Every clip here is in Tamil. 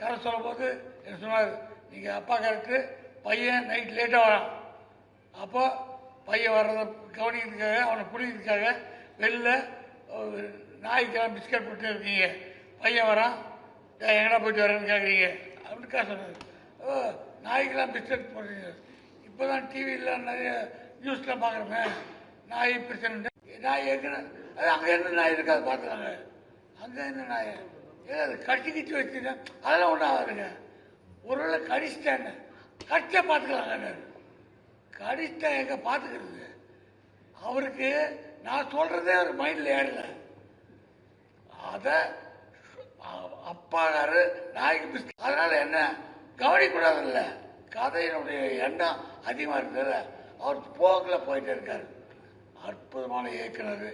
கதை சொல்லும்போது என்ன சொன்னார், நீங்கள் அப்பா கரெக்டு, பையன் நைட் லேட்டாக வரான். அப்போ பையன் வர்றதை கவனிக்கிறதுக்காக அவனை பிடிக்கிறதுக்காக வெளில நாய்க்கெல்லாம் பிஸ்கட் போட்டு இருக்கீங்க, பையன் வரான், எங்கடா போயிட்டு வரேன்னு கேட்குறீங்க அப்படின்னுக்கா சொன்னார். நாய்க்கெல்லாம் பிஸ்கட் போடுறீங்க, இப்போ தான் டிவியில் நிறைய நியூஸில் பார்க்குறோமே நாய் பிரச்சனை. நாய் ஏற்கனவே அது அங்கே என்ன நாய் இருக்காது பார்த்துக்காங்க, அங்கே என்ன நாய் ஏதாவது கடிச்சு வச்சுட்டேன் அதெல்லாம் ஒன்றும் ஆகுதுங்க. ஒருவேளை கடிச்சிட்டேன்னு கடிச்சா பார்த்துக்கலாங்க, கடிச்சிட்டா எங்கே பார்த்துக்கிறது. அவருக்கு நான் சொல்கிறதே அவர் மைண்டில் ஏறல. அதை அப்பாக்காரு நாய்க்கு பிஸ்கட், அதனால் என்ன கவனிக்கூடாதுல்ல, கதையினுடைய எண்ணம் அதிகமாக இருந்ததில்ல, அவர் போக்கில் போயிட்டே இருக்கார். அற்புதமான இயக்குனர்.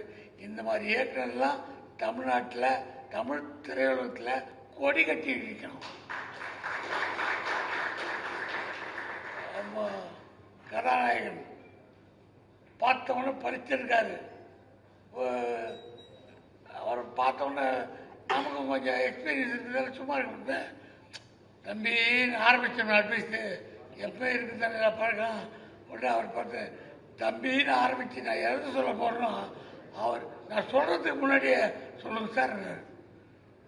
இந்த மாதிரி இயக்குனர்லாம் தமிழ்நாட்டில் தமிழ் திரையுலகத்தில் கொடி கட்டி இருக்கணும். கதாநாயகன் பார்த்தவொன்னே படிச்சிருக்காரு, அவர் பார்த்தோன்னே நமக்கு கொஞ்சம் எக்ஸ்பீரியன்ஸ் இருக்கிறதால சும்மா இருக்க தம்பின்னு ஆரம்பித்தோம். அட்வைஸு எப்போ இருக்குது தானே பழக்கம் உடனே அவர் பார்த்து தம்பின்னு ஆரம்பித்து நான் எது சொல்ல போகிறேனோ அவர் நான் சொல்கிறதுக்கு முன்னாடியே சொல்லுங்கள் சார்,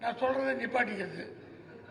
நான் சொல்கிறத நிப்பாட்டிக்கிறது.